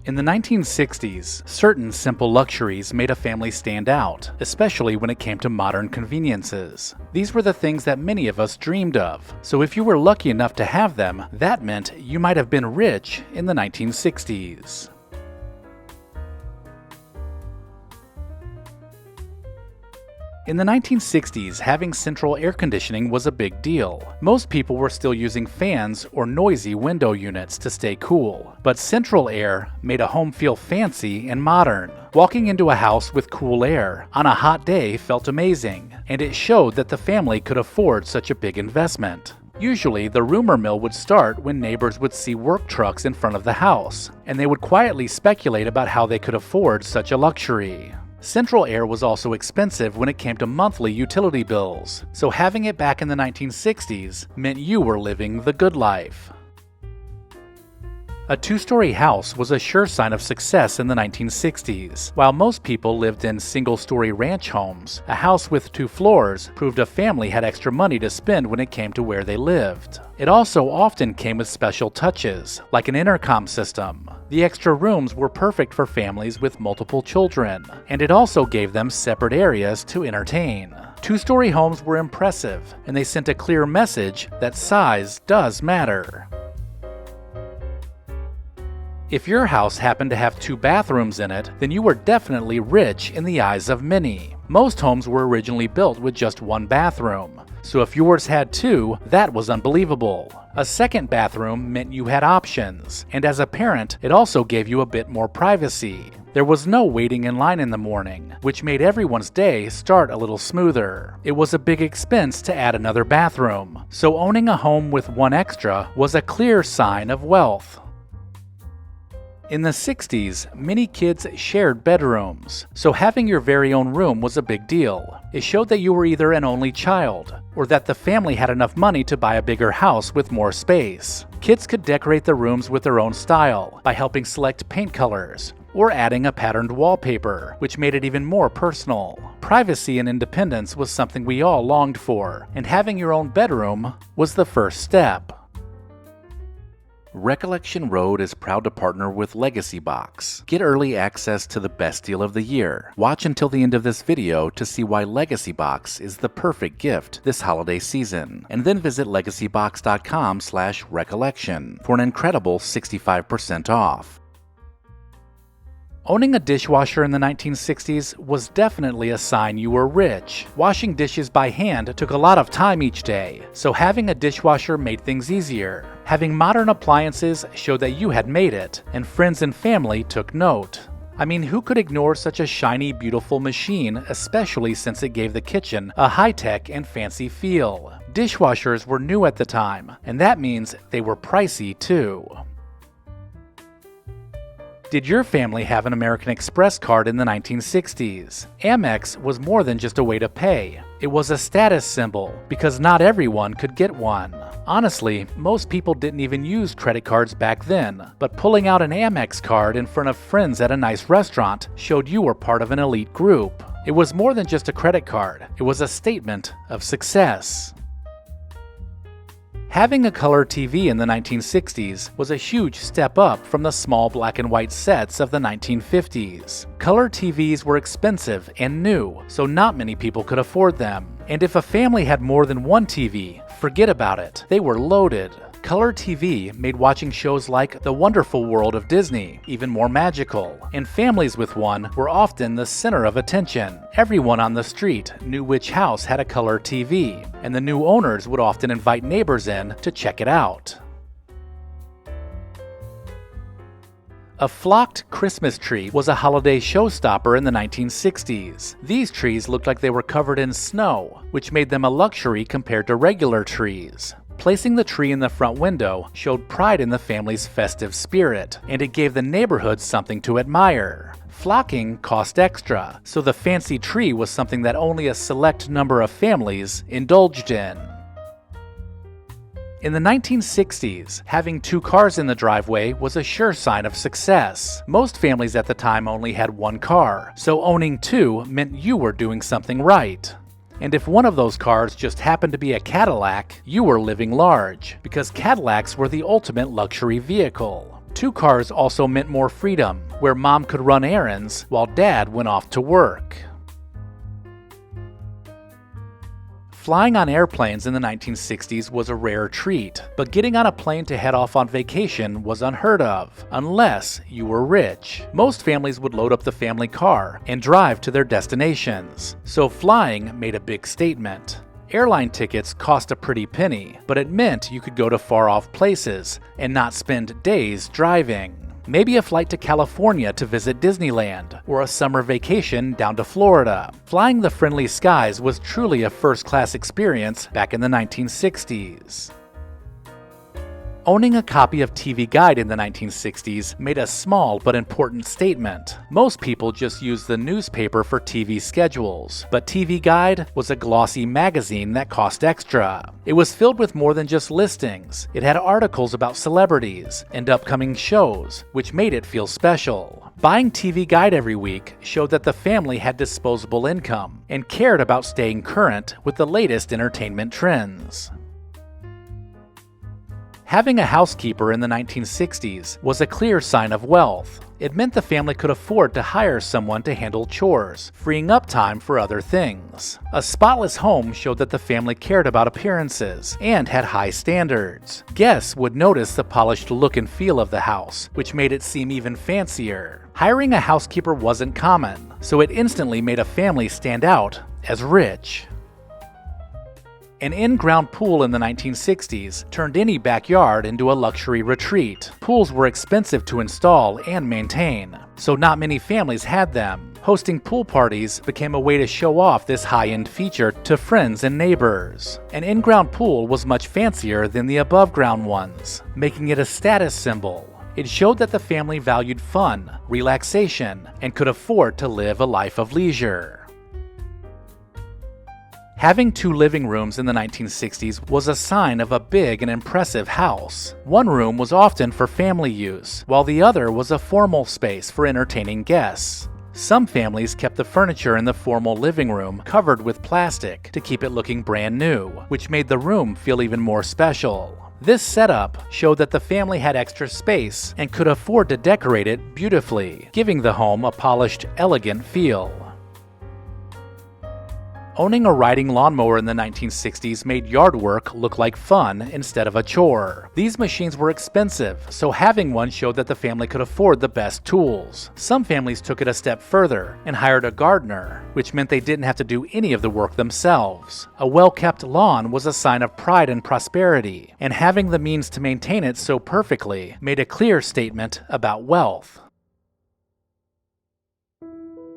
In the 1960s, certain simple luxuries made a family stand out, especially when it came to modern conveniences. These were the things that many of us dreamed of, so if you were lucky enough to have them, that meant you might have been rich in the 1960s. In the 1960s, having central air conditioning was a big deal. Most people were still using fans or noisy window units to stay cool, but central air made a home feel fancy and modern. Walking into a house with cool air on a hot day felt amazing, and it showed that the family could afford such a big investment. Usually, the rumor mill would start when neighbors would see work trucks in front of the house, and they would quietly speculate about how they could afford such a luxury. Central air was also expensive when it came to monthly utility bills, so having it back in the 1960s meant you were living the good life. A two-story house was a sure sign of success in the 1960s. While most people lived in single-story ranch homes, a house with 2 floors proved a family had extra money to spend when it came to where they lived. It also often came with special touches, like an intercom system. The extra rooms were perfect for families with multiple children, and it also gave them separate areas to entertain. Two-story homes were impressive, and they sent a clear message that size does matter. If your house happened to have 2 bathrooms in it, then you were definitely rich in the eyes of many. Most homes were originally built with just 1 bathroom, so if yours had 2, that was unbelievable. A second bathroom meant you had options, and as a parent, it also gave you a bit more privacy. There was no waiting in line in the morning, which made everyone's day start a little smoother. It was a big expense to add another bathroom, so owning a home with 1 extra was a clear sign of wealth. In the 60s, many kids shared bedrooms, so having your very own room was a big deal. It showed that you were either an only child, or that the family had enough money to buy a bigger house with more space. Kids could decorate the rooms with their own style by helping select paint colors, or adding a patterned wallpaper, which made it even more personal. Privacy and independence was something we all longed for, and having your own bedroom was the first step. Recollection Road is proud to partner with Legacy Box. Get early access to the best deal of the year. Watch until the end of this video to see why Legacy Box is the perfect gift this holiday season. And then visit legacybox.com/recollection for an incredible 65% off. Owning a dishwasher in the 1960s was definitely a sign you were rich. Washing dishes by hand took a lot of time each day, so having a dishwasher made things easier. Having modern appliances showed that you had made it, and friends and family took note. I mean, who could ignore such a shiny, beautiful machine, especially since it gave the kitchen a high-tech and fancy feel? Dishwashers were new at the time, and that means they were pricey too. Did your family have an American Express card in the 1960s? Amex was more than just a way to pay. It was a status symbol, because not everyone could get one. Honestly, most people didn't even use credit cards back then, but pulling out an Amex card in front of friends at a nice restaurant showed you were part of an elite group. It was more than just a credit card, it was a statement of success. Having a color TV in the 1960s was a huge step up from the small black and white sets of the 1950s. Color TVs were expensive and new, so not many people could afford them. And if a family had more than 1 TV, forget about it. They were loaded. Color TV made watching shows like The Wonderful World of Disney even more magical, and families with one were often the center of attention. Everyone on the street knew which house had a color TV, and the new owners would often invite neighbors in to check it out. A flocked Christmas tree was a holiday showstopper in the 1960s. These trees looked like they were covered in snow, which made them a luxury compared to regular trees. Placing the tree in the front window showed pride in the family's festive spirit, and it gave the neighborhood something to admire. Flocking cost extra, so the fancy tree was something that only a select number of families indulged in. In the 1960s, having 2 cars in the driveway was a sure sign of success. Most families at the time only had 1 car, so owning 2 meant you were doing something right. And if one of those cars just happened to be a Cadillac, you were living large, because Cadillacs were the ultimate luxury vehicle. Two cars also meant more freedom, where mom could run errands while dad went off to work. Flying on airplanes in the 1960s was a rare treat, but getting on a plane to head off on vacation was unheard of, unless you were rich. Most families would load up the family car and drive to their destinations, so flying made a big statement. Airline tickets cost a pretty penny, but it meant you could go to far-off places and not spend days driving. Maybe a flight to California to visit Disneyland, or a summer vacation down to Florida. Flying the friendly skies was truly a first-class experience back in the 1960s. Owning a copy of TV Guide in the 1960s made a small but important statement. Most people just used the newspaper for TV schedules, but TV Guide was a glossy magazine that cost extra. It was filled with more than just listings. It had articles about celebrities and upcoming shows, which made it feel special. Buying TV Guide every week showed that the family had disposable income and cared about staying current with the latest entertainment trends. Having a housekeeper in the 1960s was a clear sign of wealth. It meant the family could afford to hire someone to handle chores, freeing up time for other things. A spotless home showed that the family cared about appearances and had high standards. Guests would notice the polished look and feel of the house, which made it seem even fancier. Hiring a housekeeper wasn't common, so it instantly made a family stand out as rich. An in-ground pool in the 1960s turned any backyard into a luxury retreat. Pools were expensive to install and maintain, so not many families had them. Hosting pool parties became a way to show off this high-end feature to friends and neighbors. An in-ground pool was much fancier than the above-ground ones, making it a status symbol. It showed that the family valued fun, relaxation, and could afford to live a life of leisure. Having two living rooms in the 1960s was a sign of a big and impressive house. One room was often for family use, while the other was a formal space for entertaining guests. Some families kept the furniture in the formal living room covered with plastic to keep it looking brand new, which made the room feel even more special. This setup showed that the family had extra space and could afford to decorate it beautifully, giving the home a polished, elegant feel. Owning a riding lawnmower in the 1960s made yard work look like fun instead of a chore. These machines were expensive, so having one showed that the family could afford the best tools. Some families took it a step further and hired a gardener, which meant they didn't have to do any of the work themselves. A well-kept lawn was a sign of pride and prosperity, and having the means to maintain it so perfectly made a clear statement about wealth.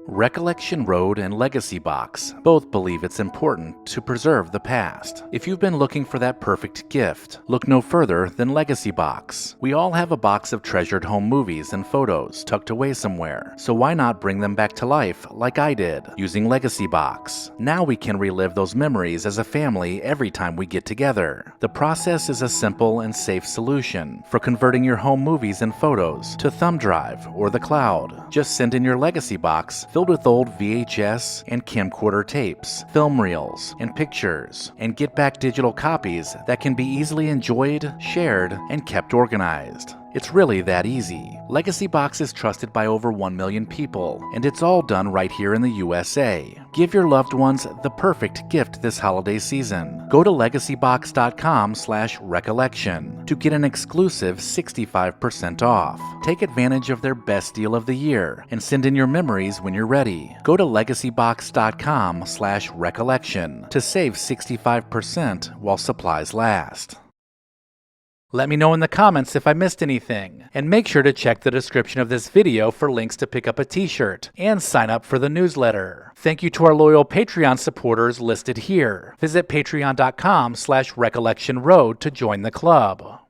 Recollection Road and Legacy Box both believe it's important to preserve the past. If you've been looking for that perfect gift, look no further than Legacy Box. We all have a box of treasured home movies and photos tucked away somewhere, so why not bring them back to life like I did, using Legacy Box? Now we can relive those memories as a family every time we get together. The process is a simple and safe solution for converting your home movies and photos to thumb drive or the cloud. Just send in your Legacy Box filled with old VHS and camcorder tapes, film reels, and pictures, and get back digital copies that can be easily enjoyed, shared, and kept organized. It's really that easy. Legacy Box is trusted by over 1 million people, and it's all done right here in the USA. Give your loved ones the perfect gift this holiday season. Go to legacybox.com/recollection to get an exclusive 65% off. Take advantage of their best deal of the year and send in your memories when you're ready. Go to legacybox.com/recollection to save 65% while supplies last. Let me know in the comments if I missed anything, and make sure to check the description of this video for links to pick up a t-shirt and sign up for the newsletter. Thank you to our loyal Patreon supporters listed here. Visit patreon.com/recollectionroad to join the club.